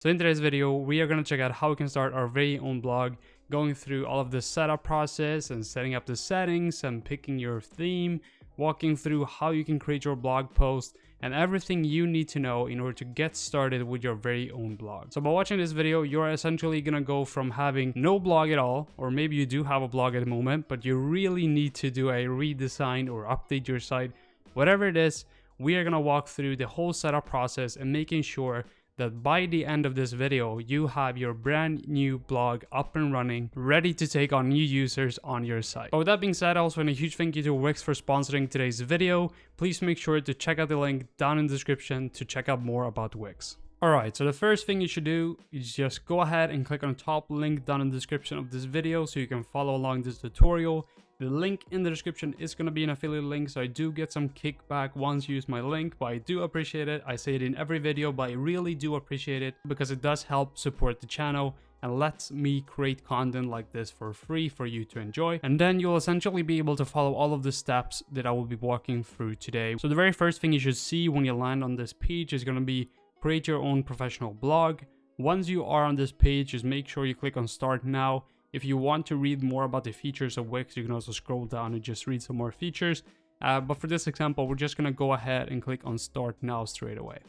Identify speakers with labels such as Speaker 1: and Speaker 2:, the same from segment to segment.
Speaker 1: So in today's video, we are going to check out how we can start our very own blog, going through all of the setup process and setting up the settings and picking your theme, walking through how you can create your blog post and everything you need to know in order to get started with your very own blog. So by watching this video, you're essentially going to go from having no blog at all, or maybe you do have a blog at the moment, but you really need to do a redesign or update your site, whatever it is. We are going to walk through the whole setup process and making sure that by the end of this video, you have your brand new blog up and running, ready to take on new users on your site. But with that being said, I also want a huge thank you to Wix for sponsoring today's video. Please make sure to check out the link down in the description to check out more about Wix. Alright, so the first thing you should do is just go ahead and click on the top link down in the description of this video so you can follow along this tutorial. The link in the description is going to be an affiliate link, so I do get some kickback once you use my link, but I do appreciate it. I say it in every video, but I really do appreciate it because it does help support the channel and lets me create content like this for free for you to enjoy. And then you'll essentially be able to follow all of the steps that I will be walking through today. So the very first thing you should see when you land on this page is going to be create your own professional blog. Once you are on this page, just make sure you click on Start Now. If you want to read more about the features of Wix, you can also scroll down and just read some more features. But for this example, we're just going to go ahead and click on Start Now straight away.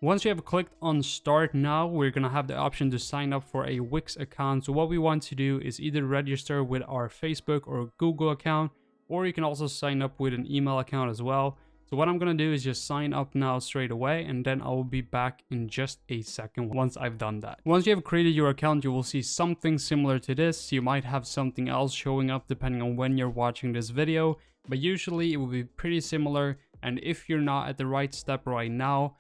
Speaker 1: Once you have clicked on Start Now, we're going to have the option to sign up for a Wix account. So what we want to do is either register with our Facebook or Google account, or you can also sign up with an email account as well. So what I'm going to do is just sign up now straight away, and then I will be back in just a second once I've done that. Once you have created your account, you will see something similar to this. You might have something else showing up depending on when you're watching this video, but usually it will be pretty similar. And if you're not at the right step right now,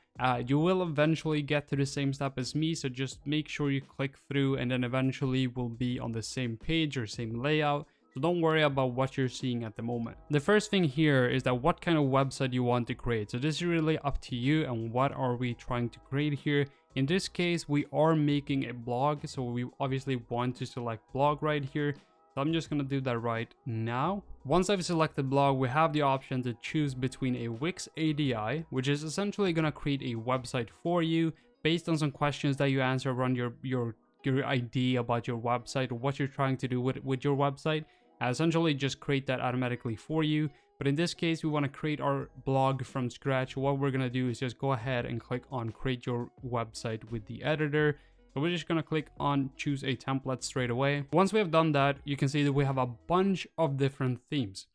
Speaker 1: you will eventually get to the same step as me. So just make sure you click through and then eventually will be on the same page or same layout. So don't worry about what you're seeing at the moment. The first thing here is that what kind of website you want to create. So this is really up to you and what are we trying to create here. In this case, we are making a blog. So we obviously want to select blog right here. So I'm just going to do that right now. Once I've selected blog, we have the option to choose between a Wix ADI, which is essentially going to create a website for you based on some questions that you answer around your idea about your website or what you're trying to do with your website. Essentially just create that automatically for you. But in this case, we want to create our blog from scratch. What we're going to do is just go ahead and click on create your website with the editor. So we're just going to click on choose a template straight away. Once we have done that, you can see that we have a bunch of different themes.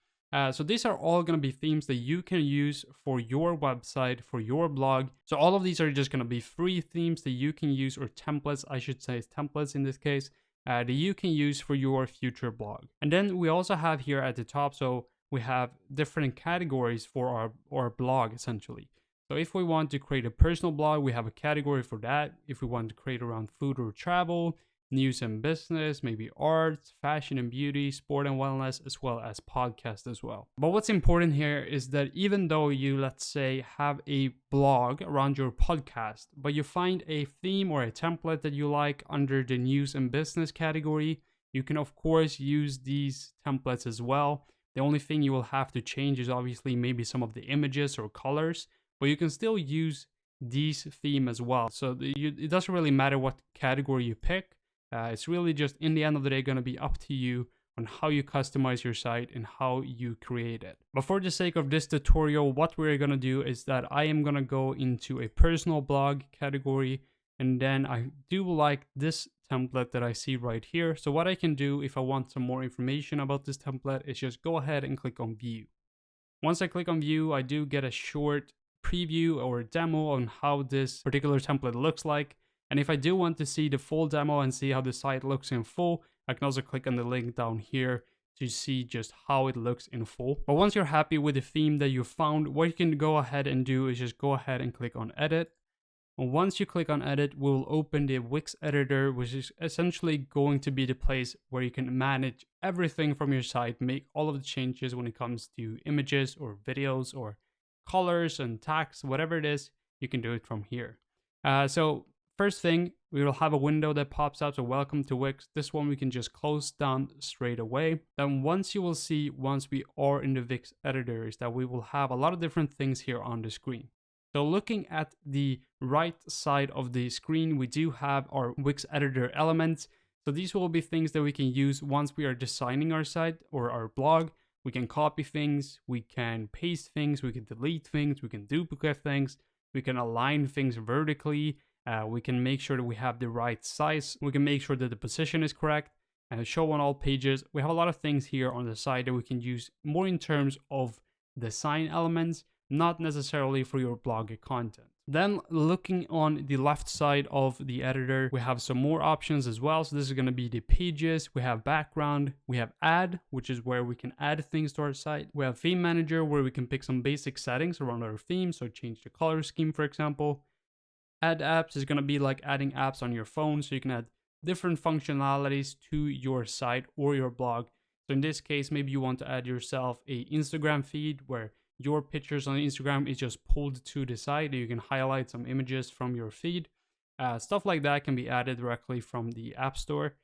Speaker 1: So these are all going to be themes that you can use for your website, for your blog. So all of these are just going to be free themes that you can use, or templates, I should say, templates in this case. That you can use for your future blog. And then we also have here at the top, so we have different categories for our blog essentially. So if we want to create a personal blog, we have a category for that. If we want to create around food or travel, news and business, maybe art, fashion and beauty, sport and wellness, as well as podcast as well. But what's important here is that even though you, let's say, have a blog around your podcast, but you find a theme or a template that you like under the news and business category, you can of course use these templates as well. The only thing you will have to change is obviously maybe some of the images or colors, but you can still use these theme as well. So it doesn't really matter what category you pick. It's really just, in the end of the day, going to be up to you on how you customize your site and how you create it. But for the sake of this tutorial, what we're going to do is that I am going to go into a personal blog category, and then I do like this template that I see right here. So what I can do if I want some more information about this template is just go ahead and click on view. Once I click on view, I do get a short preview or demo on how this particular template looks like. And if I do want to see the full demo and see how the site looks in full, I can also click on the link down here to see just how it looks in full. But once you're happy with the theme that you found, what you can go ahead and do is just go ahead and click on edit. And once you click on edit, we'll open the Wix editor, which is essentially going to be the place where you can manage everything from your site, make all of the changes when it comes to images or videos or colors and text, whatever it is, you can do it from here. So first thing, we will have a window that pops out, so welcome to Wix. This one we can just close down straight away. Then once you will see, once we are in the Wix editor, is that we will have a lot of different things here on the screen. So looking at the right side of the screen, we do have our Wix editor elements. So these will be things that we can use once we are designing our site or our blog. We can copy things, we can paste things, we can delete things, we can duplicate things, we can align things vertically, we can make sure that we have the right size, we can make sure that the position is correct, and show on all pages. We have a lot of things here on the side that we can use more in terms of design elements, not necessarily for your blog content. Then looking on the left side of the editor, we have some more options as well. So this is going to be the pages, we have background, we have add, which is where we can add things to our site. We have theme manager, where we can pick some basic settings around our theme. So change the color scheme, for example. Add apps is going to be like adding apps on your phone. So you can add different functionalities to your site or your blog. So in this case, maybe you want to add yourself a Instagram feed where your pictures on Instagram is just pulled to the side. You can highlight some images from your feed. Stuff like that can be added directly from the App Store.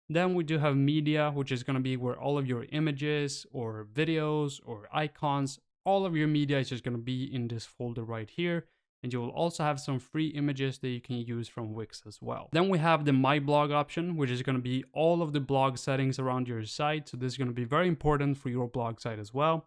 Speaker 1: Then we do have media, which is going to be where all of your images or videos or icons, all of your media is just going to be in this folder right here. And you will also have some free images that you can use from Wix as well. Then we have the My Blog option, which is going to be all of the blog settings around your site. So this is going to be very important for your blog site as well.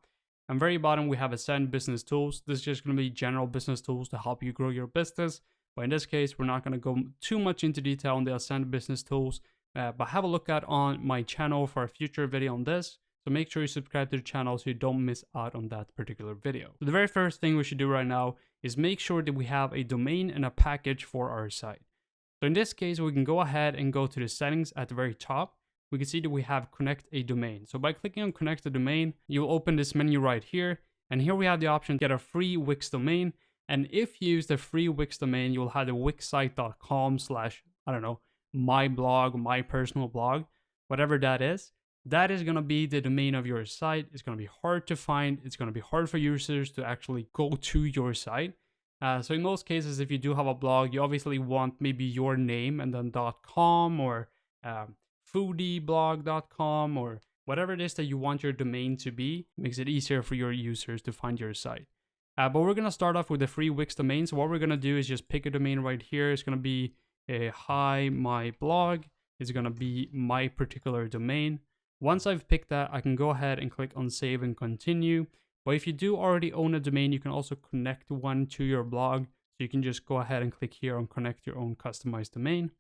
Speaker 1: And very bottom, we have Ascend Business Tools. This is just going to be general business tools to help you grow your business. But in this case, we're not going to go too much into detail on the Ascend Business Tools, but have a look at on my channel for a future video on this. So make sure you subscribe to the channel so you don't miss out on that particular video. So the very first thing we should do right now is make sure that we have a domain and a package for our site. So in this case, we can go ahead and go to the settings at the very top. We can see that we have connect a domain. So by clicking on connect a domain, you'll open this menu right here. And here we have the option to get a free Wix domain. And if you use the free Wix domain, you'll have the wixsite.com/ I don't know, my blog, my personal blog, whatever that is. That is going to be the domain of your site. It's going to be hard to find. It's going to be hard for users to actually go to your site. So in most cases, if you do have a blog, you obviously want maybe your name and then .com or foodieblog.com or whatever it is that you want your domain to be. It makes it easier for your users to find your site. But we're going to start off with a free Wix domain. So what we're going to do is just pick a domain right here. It's going to be a hi my blog. It's going to be my particular domain. Once I've picked that, I can go ahead and click on save and continue. But if you do already own a domain, you can also connect one to your blog. So you can just go ahead and click here on connect your own customized domain.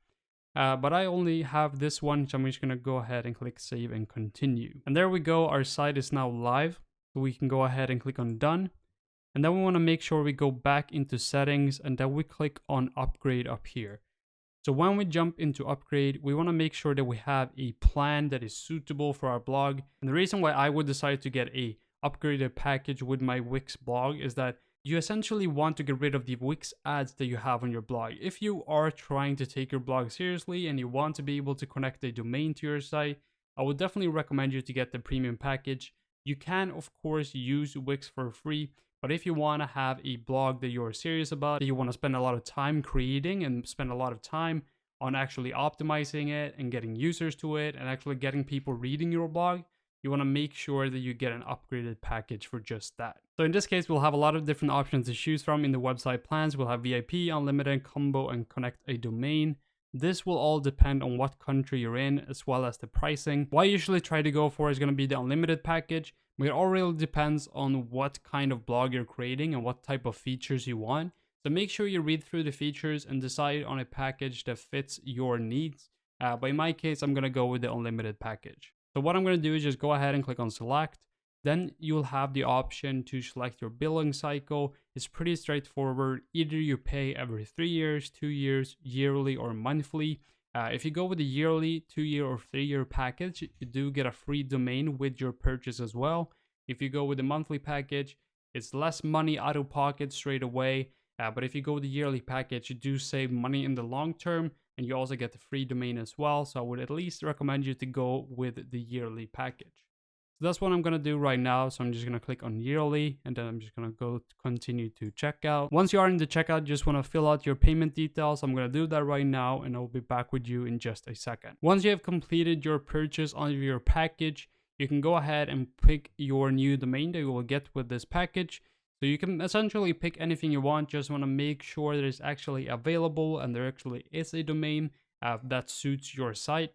Speaker 1: But I only have this one, so I'm just going to go ahead and click save and continue. And there we go, our site is now live. So we can go ahead and click on done. And then we want to make sure we go back into settings and then we click on upgrade up here. So when we jump into upgrade, we want to make sure that we have a plan that is suitable for our blog. And the reason why I would decide to get a upgraded package with my Wix blog is that you essentially want to get rid of the Wix ads that you have on your blog. If you are trying to take your blog seriously and you want to be able to connect a domain to your site, I would definitely recommend you to get the premium package. You can, of course, use Wix for free, but if you want to have a blog that you're serious about, that you want to spend a lot of time creating and spend a lot of time on actually optimizing it and getting users to it and actually getting people reading your blog, you want to make sure that you get an upgraded package for just that. So in this case, we'll have a lot of different options to choose from in the website plans. We'll have VIP, unlimited, combo, and connect a domain. This will all depend on what country you're in, as well as the pricing. What I usually try to go for is going to be the unlimited package, but it all really depends on what kind of blog you're creating and what type of features you want. So make sure you read through the features and decide on a package that fits your needs. But in my case, I'm going to go with the unlimited package. So what I'm going to do is just go ahead and click on select. Then you'll have the option to select your billing cycle. It's pretty straightforward. Either you pay every 3 years, 2 years, yearly, or monthly. If you go with the yearly, 2-year, or 3-year package, you do get a free domain with your purchase as well. If you go with the monthly package, it's less money out of pocket straight away. But if you go with the yearly package, you do save money in the long term. And you also get the free domain as well. So I would at least recommend you to go with the yearly package. So that's what I'm going to do right now. So I'm just going to click on yearly and then I'm just going to go to continue to checkout. Once you are in the checkout, you just want to fill out your payment details. I'm going to do that right now and I'll be back with you in just a second. Once you have completed your purchase on your package, you can go ahead and pick your new domain that you will get with this package. So you can essentially pick anything you want, just want to make sure that it's actually available and there actually is a domain that suits your site.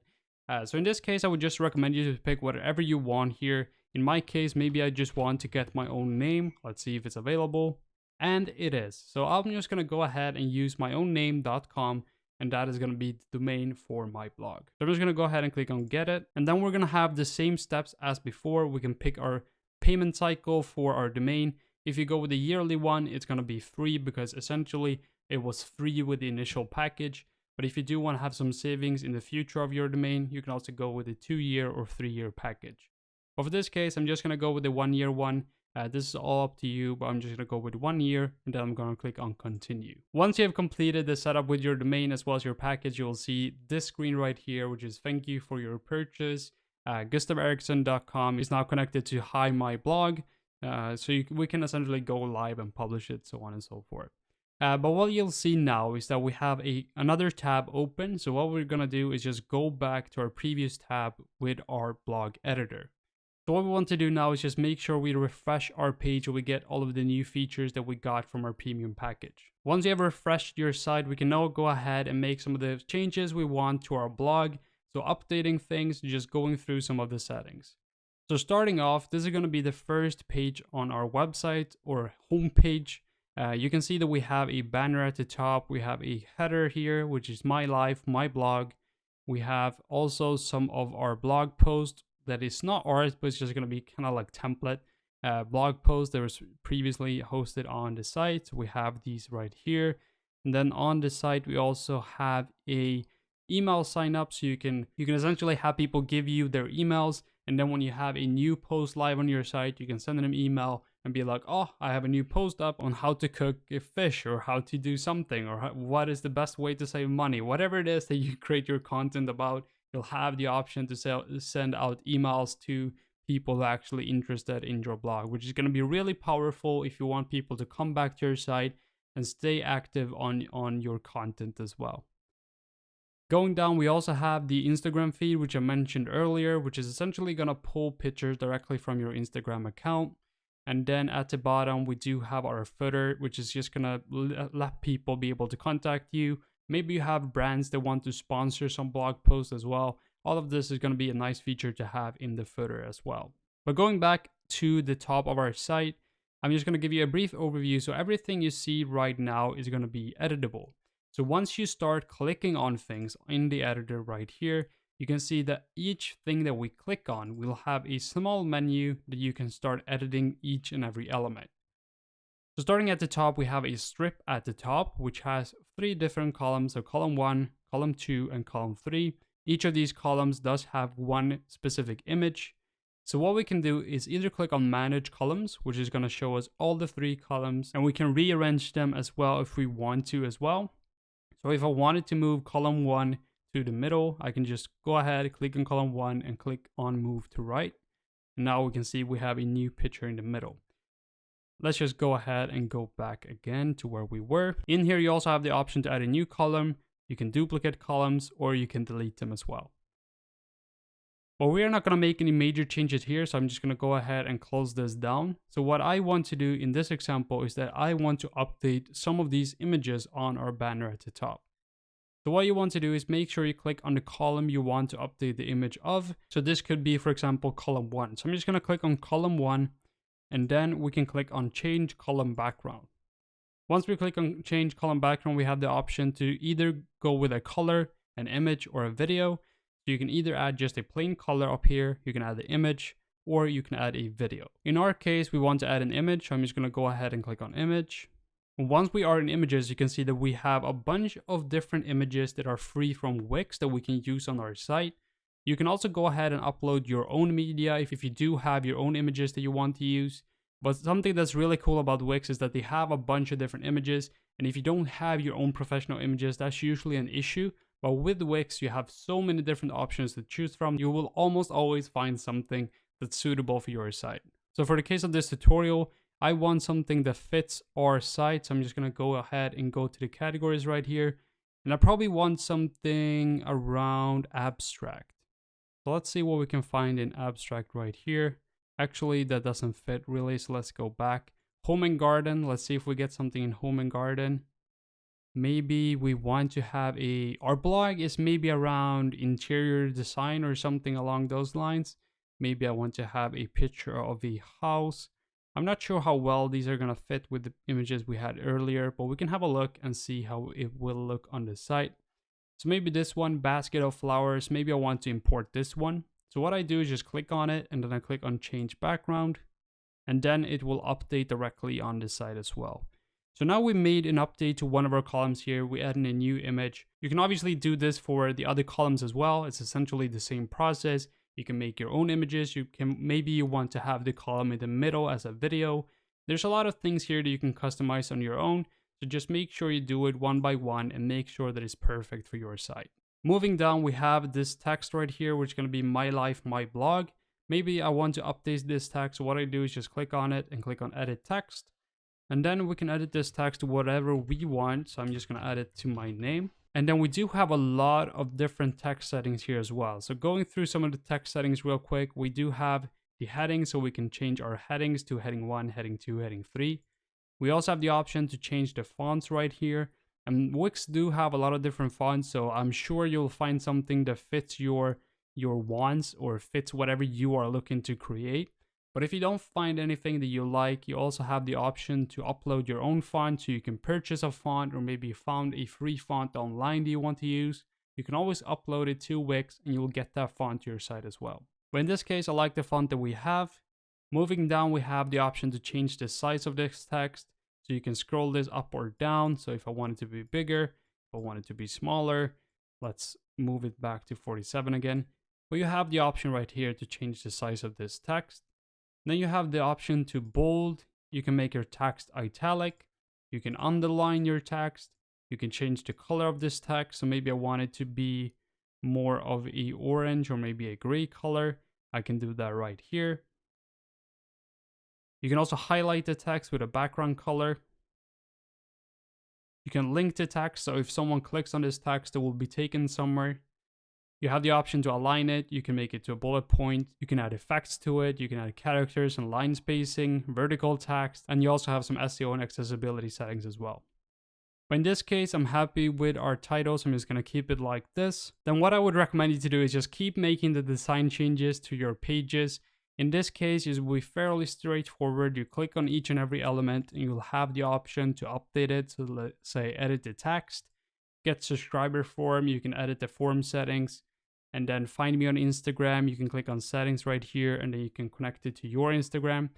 Speaker 1: So in this case, I would just recommend you to pick whatever you want here. In my case, maybe I just want to get my own name. Let's see if it's available. And it is. So I'm just going to go ahead and use myowname.com, and that is going to be the domain for my blog. So I'm just going to go ahead and click on get it. And then we're going to have the same steps as before. We can pick our payment cycle for our domain. If you go with the yearly one, it's going to be free because essentially it was free with the initial package. But if you do want to have some savings in the future of your domain, you can also go with a 2-year or 3-year package. But for this case, I'm just going to go with the 1-year one. This is all up to you, but I'm just going to go with 1 year, and then I'm going to click on continue. Once you have completed the setup with your domain as well as your package, you will see this screen right here, which is thank you for your purchase. GustavEriksson.com is now connected to Hi My Blog, so we can essentially go live and publish it, so on and so forth. But what you'll see now is that we have another tab open. So what we're going to do is just go back to our previous tab with our blog editor. So what we want to do now is just make sure we refresh our page and we get all of the new features that we got from our premium package. Once you have refreshed your site, we can now go ahead and make some of the changes we want to our blog. So updating things, just going through some of the settings. So starting off, this is going to be the first page on our website or homepage. You can see that we have a banner at the top. We have a header here, which is my life, my blog. We have also some of our blog posts that is not ours, but it's just going to be kind of like template blog posts that was previously hosted on the site. We have these right here. And then on the site, we also have a email sign up. So you can essentially have people give you their emails. And then when you have a new post live on your site, you can send them an email and be like, oh, I have a new post up on how to cook a fish or how to do something or what is the best way to save money. Whatever it is that you create your content about, you'll have the option to send out emails to people actually interested in your blog, which is going to be really powerful if you want people to come back to your site and stay active on your content as well. Going down, we also have the Instagram feed, which I mentioned earlier, which is essentially going to pull pictures directly from your Instagram account. And then at the bottom, we do have our footer, which is just going to let people be able to contact you. Maybe you have brands that want to sponsor some blog posts as well. All of this is going to be a nice feature to have in the footer as well. But going back to the top of our site, I'm just going to give you a brief overview. So everything you see right now is going to be editable. So once you start clicking on things in the editor right here, you can see that each thing that we click on will have a small menu that you can start editing each and every element. So starting at the top, we have a strip at the top, which has 3 different columns. So column 1, column 2, and column 3. Each of these columns does have one specific image. So what we can do is either click on manage columns, which is going to show us all the 3 columns, and we can rearrange them as well if we want to as well. So if I wanted to move column 1 to the middle, I can just go ahead, click on column 1 and click on move to right. And now we can see we have a new picture in the middle. Let's just go ahead and go back again to where we were. In here, you also have the option to add a new column. You can duplicate columns or you can delete them as well. But we are not going to make any major changes here, so I'm just going to go ahead and close this down. So what I want to do in this example is that I want to update some of these images on our banner at the top. So what you want to do is make sure you click on the column you want to update the image of. So this could be, for example, column 1. So I'm just going to click on column 1, and then we can click on change column background. Once we click on change column background, we have the option to either go with a color, an image, or a video. So you can either add just a plain color up here, you can add the image, or you can add a video. In our case, we want to add an image, so I'm just going to go ahead and click on image. And once we are in images, you can see that we have a bunch of different images that are free from Wix that we can use on our site. You can also go ahead and upload your own media if you do have your own images that you want to use. But something that's really cool about Wix is that they have a bunch of different images. And if you don't have your own professional images, that's usually an issue. But with Wix, you have so many different options to choose from. You will almost always find something that's suitable for your site. So for the case of this tutorial, I want something that fits our site. So I'm just going to go ahead and go to the categories right here. And I probably want something around abstract. So let's see what we can find in abstract right here. Actually, that doesn't fit really. So let's go back. Home and garden. Let's see if we get something in home and garden. Maybe we want to have our blog is maybe around interior design or something along those lines. Maybe I want to have a picture of a house. I'm not sure how well these are gonna fit with the images we had earlier, but we can have a look and see how it will look on the site. So maybe this one, basket of flowers, maybe I want to import this one. So what I do is just click on it and then I click on change background, and then it will update directly on the site as well. So now we made an update to one of our columns here. We add in a new image. You can obviously do this for the other columns as well. It's essentially the same process. You can make your own images. Maybe you want to have the column in the middle as a video. There's a lot of things here that you can customize on your own. So just make sure you do it one by one and make sure that it's perfect for your site. Moving down, we have this text right here, which is going to be my life, my blog. Maybe I want to update this text. So what I do is just click on it and click on edit text. And then we can edit this text to whatever we want. So I'm just going to add it to my name. And then we do have a lot of different text settings here as well. So going through some of the text settings real quick, we do have the headings. So we can change our headings to heading 1, heading 2, heading 3. We also have the option to change the fonts right here. And Wix do have a lot of different fonts. So I'm sure you'll find something that fits your wants or fits whatever you are looking to create. But if you don't find anything that you like, you also have the option to upload your own font. So you can purchase a font, or maybe you found a free font online that you want to use. You can always upload it to Wix and you'll get that font to your site as well. But in this case, I like the font that we have. Moving down, we have the option to change the size of this text. So you can scroll this up or down. So if I want it to be bigger, if I want it to be smaller, let's move it back to 47 again. But you have the option right here to change the size of this text. Then you have the option to bold. You can make your text italic. You can underline your text. You can change the color of this text. So maybe I want it to be more of a orange or maybe a gray color. I can do that right here. You can also highlight the text with a background color. You can link the text. So if someone clicks on this text, it will be taken somewhere. You have the option to align it. You can make it to a bullet point. You can add effects to it. You can add characters and line spacing, vertical text, and you also have some SEO and accessibility settings as well. But in this case, I'm happy with our title, so I'm just going to keep it like this. Then what I would recommend you to do is just keep making the design changes to your pages. In this case, it will be fairly straightforward. You click on each and every element and you'll have the option to update it. So let's say edit the text, get subscriber form. You can edit the form settings, and then find me on Instagram. You can click on settings right here and then you can connect it to your Instagram.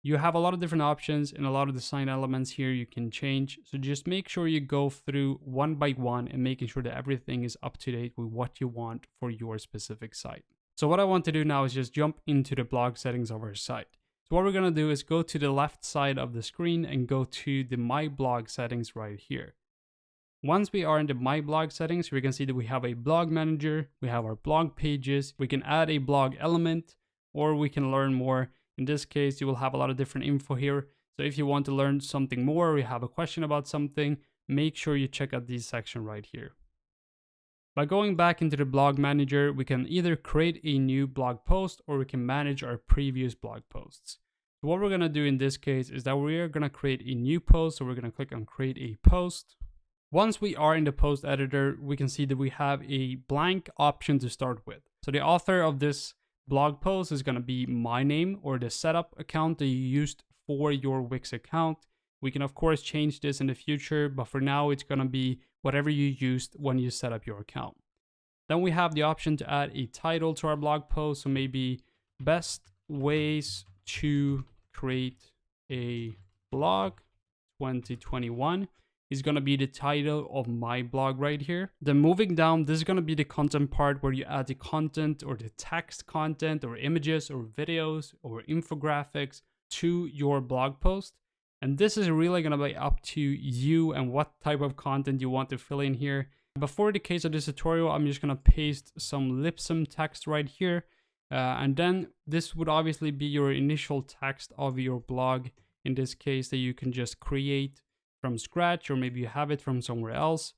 Speaker 1: You have a lot of different options and a lot of design elements here you can change. So just make sure you go through one by one and making sure that everything is up to date with what you want for your specific site. So what I want to do now is just jump into the blog settings of our site. So what we're going to do is go to the left side of the screen and go to the My Blog settings right here. Once we are in the My Blog settings, we can see that we have a blog manager, we have our blog pages, we can add a blog element, or we can learn more. In this case, you will have a lot of different info here. So if you want to learn something more, or you have a question about something, make sure you check out this section right here. By going back into the blog manager, we can either create a new blog post or we can manage our previous blog posts. So what we're going to do in this case is that we're going to create a new post. So we're going to click on create a post. Once we are in the post editor, we can see that we have a blank option to start with. So the author of this blog post is going to be my name or the setup account that you used for your Wix account. We can of course change this in the future, but for now it's going to be whatever you used when you set up your account. Then we have the option to add a title to our blog post. So maybe best ways to create a blog 2021 is going to be the title of my blog right here. Then moving down, this is going to be the content part where you add the content or the text content or images or videos or infographics to your blog post. And this is really going to be up to you and what type of content you want to fill in here. Before the case of this tutorial, I'm just going to paste some lipsum text right here. And then this would obviously be your initial text of your blog. In this case, that you can just create from scratch, or maybe you have it from somewhere else.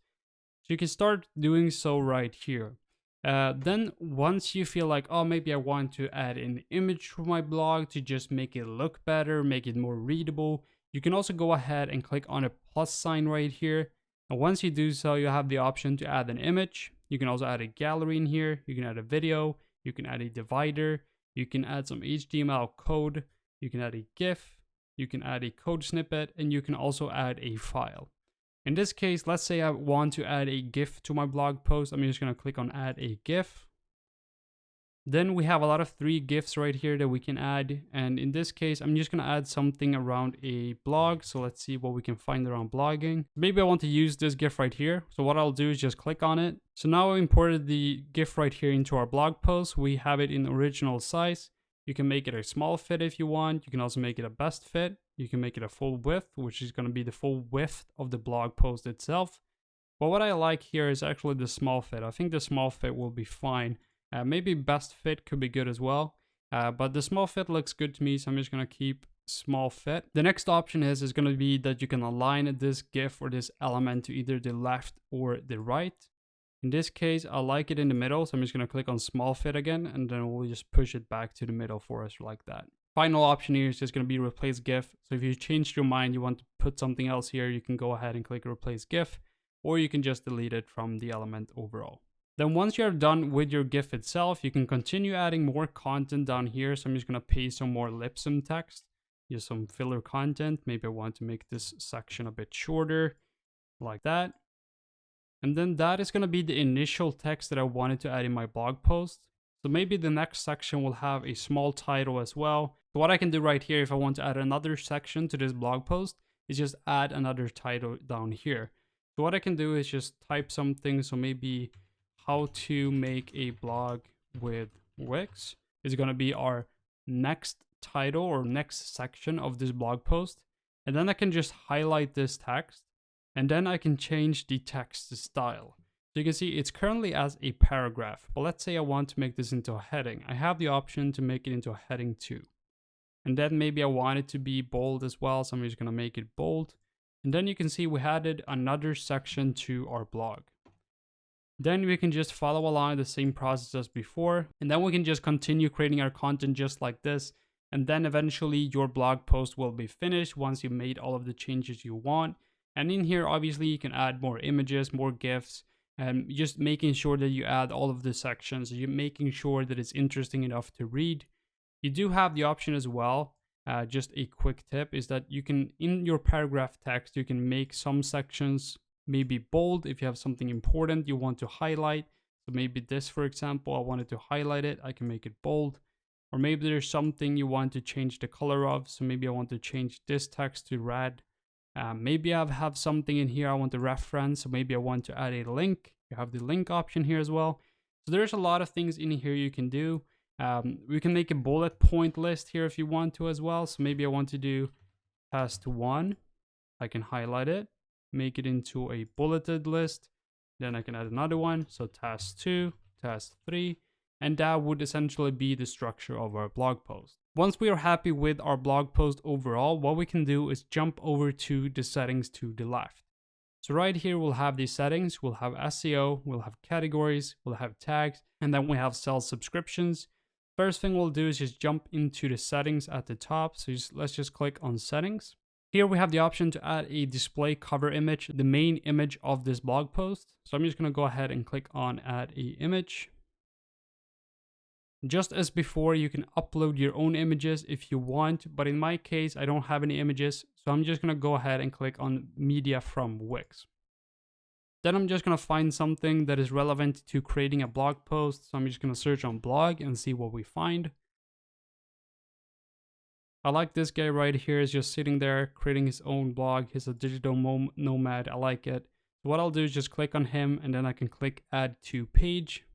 Speaker 1: So you can start doing so right here. Then once you feel like, oh, maybe I want to add an image to my blog to just make it look better, make it more readable, You can also go ahead and click on a plus sign right here. And once you do so, you have the option to add an image. You can also add a gallery in here. You can add a video. You can add a divider. You can add some HTML code. You can add a GIF. You can add a code snippet, and you can also add a file. In this case, let's say I want to add a GIF to my blog post. I'm just going to click on add a GIF. Then we have a lot of 3 GIFs right here that we can add. And in this case, I'm just going to add something around a blog. So let's see what we can find around blogging. Maybe I want to use this GIF right here. So what I'll do is just click on it. So now I imported the GIF right here into our blog post. We have it in original size. You can make it a small fit if you want. You can also make it a best fit. You can make it a full width, which is going to be the full width of the blog post itself. But what I like here is actually the small fit. I think the small fit will be fine. Maybe best fit could be good as well. But the small fit looks good to me, so I'm just going to keep small fit. The next option is going to be that you can align this GIF or this element to either the left or the right. In this case, I like it in the middle, so I'm just going to click on small fit again, and then we'll just push it back to the middle for us like that. Final option here is just going to be replace GIF. So if you changed your mind, you want to put something else here, you can go ahead and click replace GIF, or you can just delete it from the element overall. Then once you're done with your GIF itself, you can continue adding more content down here. So I'm just going to paste some more lip-sim text, just some filler content. Maybe I want to make this section a bit shorter, like that. And then that is going to be the initial text that I wanted to add in my blog post. So maybe the next section will have a small title as well. So what I can do right here, if I want to add another section to this blog post, is just add another title down here. So what I can do is just type something. So maybe how to make a blog with Wix is going to be our next title or next section of this blog post. And then I can just highlight this text. And then I can change the text style. So you can see it's currently as a paragraph. But let's say I want to make this into a heading. I have the option to make it into a heading too. And then maybe I want it to be bold as well. So I'm just going to make it bold. And then you can see we added another section to our blog. Then we can just follow along the same process as before. And then we can just continue creating our content just like this. And then eventually your blog post will be finished once you've made all of the changes you want. And in here, obviously, you can add more images, more GIFs, and just making sure that you add all of the sections. You're making sure that it's interesting enough to read. You do have the option as well. Just a quick tip is that you can, in your paragraph text, you can make some sections maybe bold if you have something important you want to highlight. So maybe this, for example, I wanted to highlight it. I can make it bold. Or maybe there's something you want to change the color of. So maybe I want to change this text to red. Maybe I have something in here I want to reference, so maybe I want to add a link. You have the link option here as well. So there's a lot of things in here you can do. We can make a bullet point list here if you want to as well. So maybe I want to do task 1. I can highlight it, make it into a bulleted list. Then I can add another one. So task 2, task 3. And that would essentially be the structure of our blog post. Once we are happy with our blog post overall, what we can do is jump over to the settings to the left. So right here, we'll have these settings. We'll have SEO, we'll have categories, we'll have tags, and then we have sell subscriptions. First thing we'll do is just jump into the settings at the top. So let's just click on settings. Here we have the option to add a display cover image, the main image of this blog post. So I'm just going to go ahead and click on add a image. Just as before, you can upload your own images if you want, but in my case, I don't have any images, so I'm just going to go ahead and click on media from Wix. Then I'm just going to find something that is relevant to creating a blog post, so I'm just going to search on blog and see what we find. I like this guy right here, is just sitting there creating his own blog. He's a digital nomad. I like it. So what I'll do is just click on him, and then I can click add to page,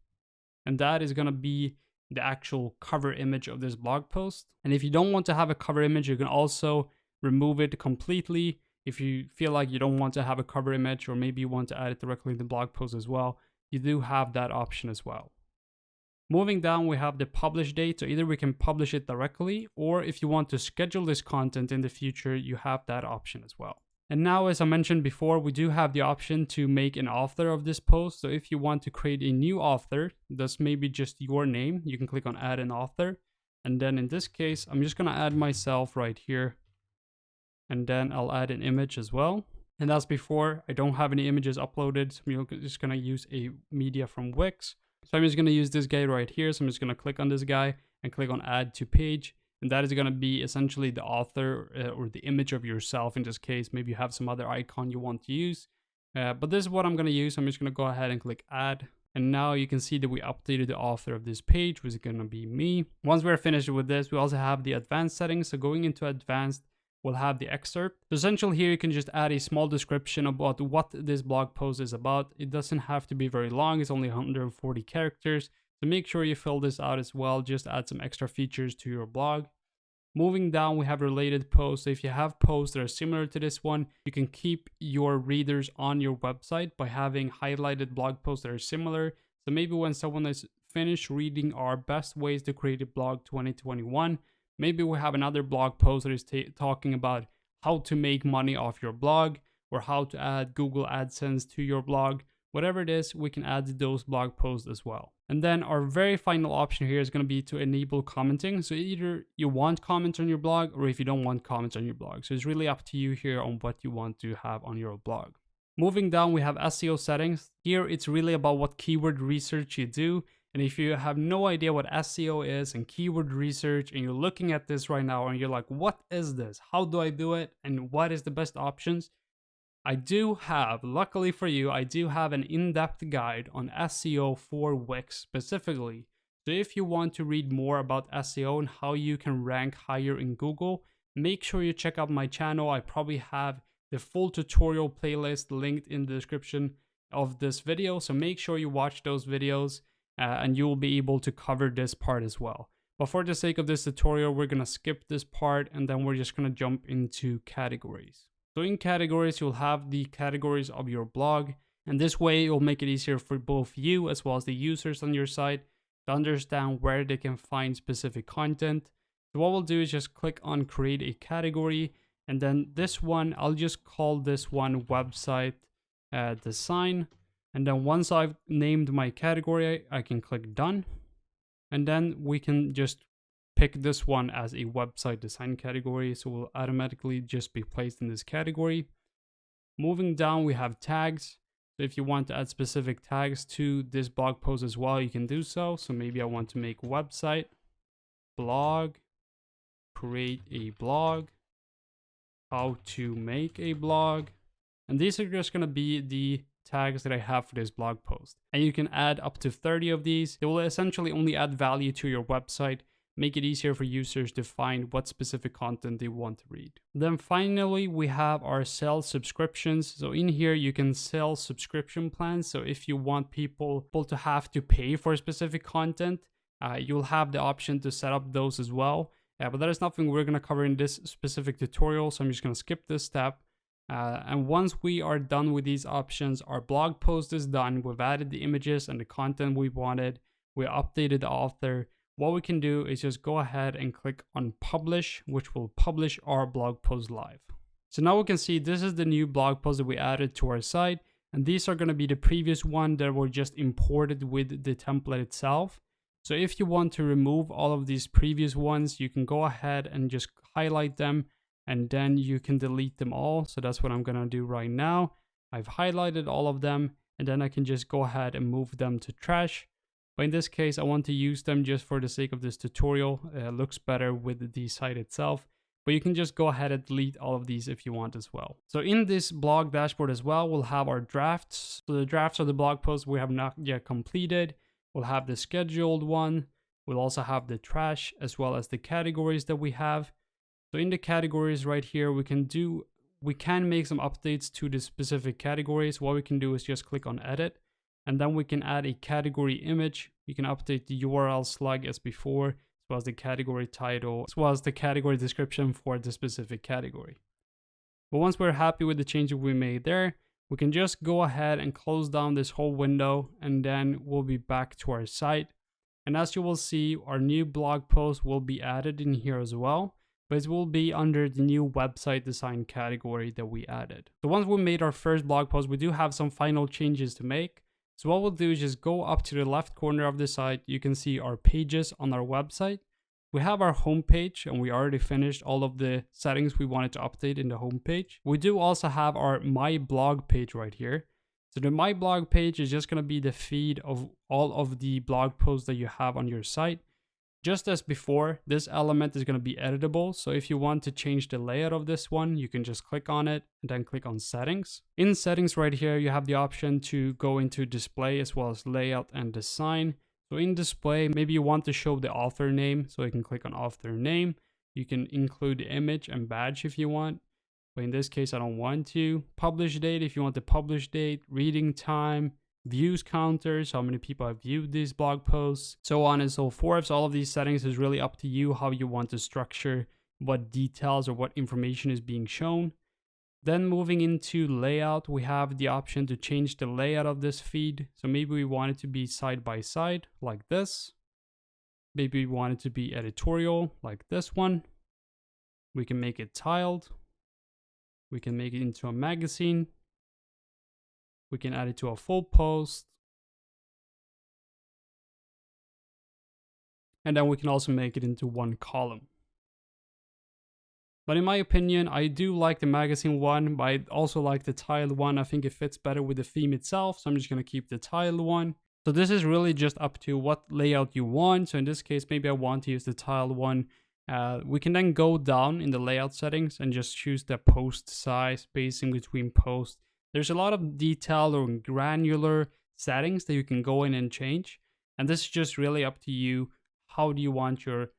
Speaker 1: and that is going to be the actual cover image of this blog post. And if you don't want to have a cover image, you can also remove it completely. If you feel like you don't want to have a cover image, or maybe you want to add it directly in the blog post as well, you do have that option as well. Moving down, we have the publish date. So either we can publish it directly, or if you want to schedule this content in the future, you have that option as well. And now, as I mentioned before, we do have the option to make an author of this post. So if you want to create a new author, that's maybe just your name, you can click on add an author. And then in this case, I'm just going to add myself right here. and then I'll add an image as well. And as before, I don't have any images uploaded, so I'm just gonna use a media from Wix. So I'm just gonna use this guy right here. So I'm just gonna click on this guy and click on add to page. And that is gonna be essentially the author or the image of yourself in this case. Maybe you have some other icon you want to use. But this is what I'm gonna use. I'm just gonna go ahead and click add. And now you can see that we updated the author of this page, which is gonna be me. Once we're finished with this, we also have the advanced settings. So going into advanced, we'll have the excerpt. So essentially here you can just add a small description about what this blog post is about. It doesn't have to be very long, it's only 140 characters. So make sure you fill this out as well, just add some extra features to your blog. Moving down, we have related posts. So if you have posts that are similar to this one, you can keep your readers on your website by having highlighted blog posts that are similar. So maybe when someone is finished reading our best ways to create a blog 2021, maybe we have another blog post that is talking about how to make money off your blog or how to add Google AdSense to your blog. Whatever it is, we can add those blog posts as well. And then our very final option here is going to be to enable commenting. So either you want comments on your blog or if you don't want comments on your blog. So it's really up to you here on what you want to have on your blog. Moving down, we have SEO settings. Here, it's really about what keyword research you do. And if you have no idea what SEO is and keyword research, and you're looking at this right now and you're like, what is this? How do I do it? And what is the best options? I do have, luckily for you, I do have an in-depth guide on SEO for Wix specifically. So if you want to read more about SEO and how you can rank higher in Google, make sure you check out my channel. I probably have the full tutorial playlist linked in the description of this video. So make sure you watch those videos and you will be able to cover this part as well. But for the sake of this tutorial, we're gonna skip this part and then we're just gonna jump into categories. So in categories, you'll have the categories of your blog, and this way it will make it easier for both you as well as the users on your site to understand where they can find specific content. So what we'll do is just click on create a category, and then this one, I'll just call this one website design. And then once I've named my category, I can click done. And then we can just pick this one as a website design category, so we'll automatically just be placed in this category. Moving down, we have tags. So if you want to add specific tags to this blog post as well, you can do so. So maybe I want to make website, blog, create a blog, how to make a blog. And these are just going to be the tags that I have for this blog post. And you can add up to 30 of these. It will essentially only add value to your website, make it easier for users to find what specific content they want to read. Then finally, we have our sell subscriptions. So in here, you can sell subscription plans. So if you want people to have to pay for specific content, you'll have the option to set up those as well. But that is nothing we're gonna cover in this specific tutorial. So I'm just gonna skip this step. And once we are done with these options, our blog post is done. We've added the images and the content we wanted. We updated the author. What we can do is just go ahead and click on publish, which will publish our blog post live. So now we can see this is the new blog post that we added to our site. And these are going to be the previous one that were just imported with the template itself. So if you want to remove all of these previous ones, you can go ahead and just highlight them and then you can delete them all. So that's what I'm going to do right now. I've highlighted all of them and then I can just go ahead and move them to trash. But in this case, I want to use them just for the sake of this tutorial. It looks better with the site itself. But you can just go ahead and delete all of these if you want as well. So in this blog dashboard as well, we'll have our drafts. So the drafts are the blog posts we have not yet completed. We'll have the scheduled one. We'll also have the trash as well as the categories that we have. So in the categories right here, we can make some updates to the specific categories. What we can do is just click on edit. And then we can add a category image. You can update the URL slug as before, as well as the category title, as well as the category description for the specific category. But once we're happy with the changes we made there, we can just go ahead and close down this whole window and then we'll be back to our site. And as you will see, our new blog post will be added in here as well, but it will be under the new website design category that we added. So once we made our first blog post, we do have some final changes to make. So what we'll do is just go up to the left corner of the site. You can see our pages on our website. We have our home page, and we already finished all of the settings we wanted to update in the home page. We do also have our My Blog page right here. So the My Blog page is just going to be the feed of all of the blog posts that you have on your site. Just as before, this element is going to be editable. So if you want to change the layout of this one, you can just click on it and then click on settings. In settings right here, you have the option to go into display as well as layout and design. So in display, maybe you want to show the author name, so you can click on author name. You can include the image and badge if you want, but in this case, I don't want to. Publish date, if you want the publish date, reading time, views counters, how many people have viewed these blog posts, so on and so forth. So all of these settings is really up to you how you want to structure what details or what information is being shown. Then moving into layout, we have the option to change the layout of this feed. So maybe we want it to be side by side like this. Maybe we want it to be editorial like this one. We can make it tiled. We can make it into a magazine. We can add it to a full post. And then we can also make it into one column. But in my opinion, I do like the magazine one, but I also like the tiled one. I think it fits better with the theme itself, so I'm just going to keep the tiled one. So this is really just up to what layout you want. So in this case, maybe I want to use the tiled one. We can then go down in the layout settings and just choose the post size, spacing between posts. There's a lot of detailed or granular settings that you can go in and change. And this is just really up to you. How do you want your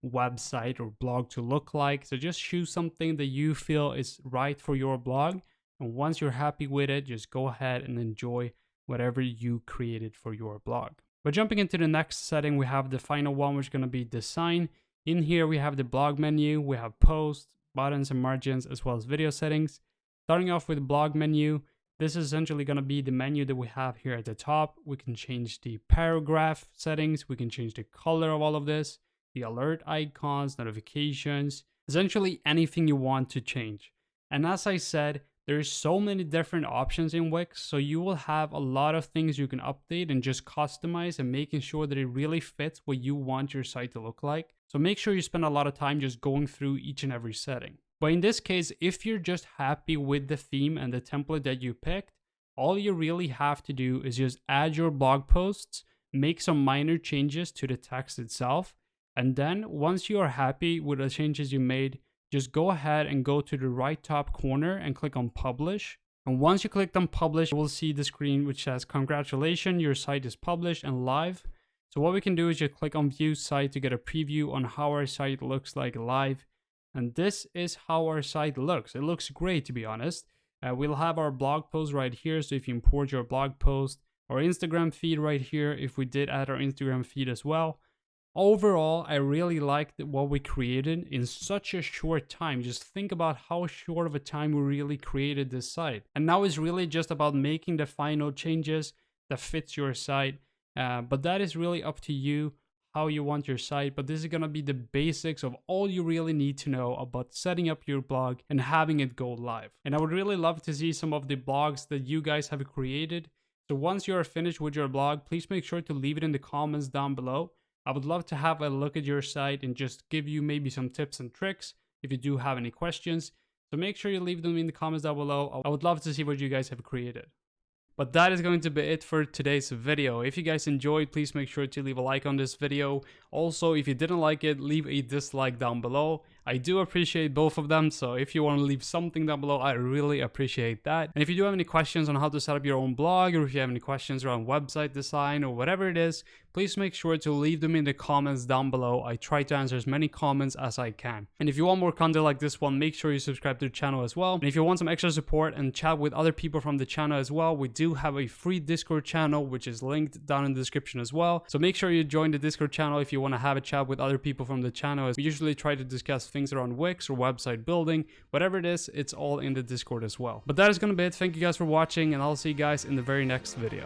Speaker 1: website or blog to look like? So just choose something that you feel is right for your blog, and once you're happy with it, just go ahead and enjoy whatever you created for your blog. But jumping into the next setting, we have the final one, which is going to be design. In here we have the blog menu, we have posts, buttons and margins, as well as video settings. Starting off with the blog menu, this is essentially going to be the menu that we have here at the top. We can change the paragraph settings, we can change the color of all of this, the alert icons, notifications, essentially anything you want to change. And as I said, there's so many different options in Wix, so you will have a lot of things you can update and just customize and making sure that it really fits what you want your site to look like. So make sure you spend a lot of time just going through each and every setting. But in this case, if you're just happy with the theme and the template that you picked, all you really have to do is just add your blog posts, make some minor changes to the text itself, and then once you are happy with the changes you made, just go ahead and go to the right top corner and click on publish. And once you click on publish, you will see the screen which says, congratulations, your site is published and live. So what we can do is just click on view site to get a preview on how our site looks like live. And this is how our site looks. It looks great, to be honest. We'll have our blog post right here. So if you import your blog post, our Instagram feed right here, if we did add our Instagram feed as well. Overall, I really liked what we created in such a short time. Just think about how short of a time we really created this site. And now it's really just about making the final changes that fits your site. But that is really up to you, how you want your site. But this is going to be the basics of all you really need to know about setting up your blog and having it go live. And I would really love to see some of the blogs that you guys have created. So once you are finished with your blog, please make sure to leave it in the comments down below. I would love to have a look at your site and just give you maybe some tips and tricks if you do have any questions. So make sure you leave them in the comments down below. I would love to see what you guys have created. But that is going to be it for today's video. If you guys enjoyed, please make sure to leave a like on this video. Also, if you didn't like it, leave a dislike down below. I do appreciate both of them, so if you want to leave something down below, I really appreciate that. And if you do have any questions on how to set up your own blog, or if you have any questions around website design or whatever it is, please make sure to leave them in the comments down below. I try to answer as many comments as I can. And if you want more content like this one, make sure you subscribe to the channel as well. And if you want some extra support and chat with other people from the channel as well, we do have a free Discord channel, which is linked down in the description as well. So make sure you join the Discord channel if you want to have a chat with other people from the channel. We usually try to discuss things around Wix or website building, whatever it is, it's all in the Discord as well. But that is going to be it. Thank you guys for watching, and I'll see you guys in the very next video.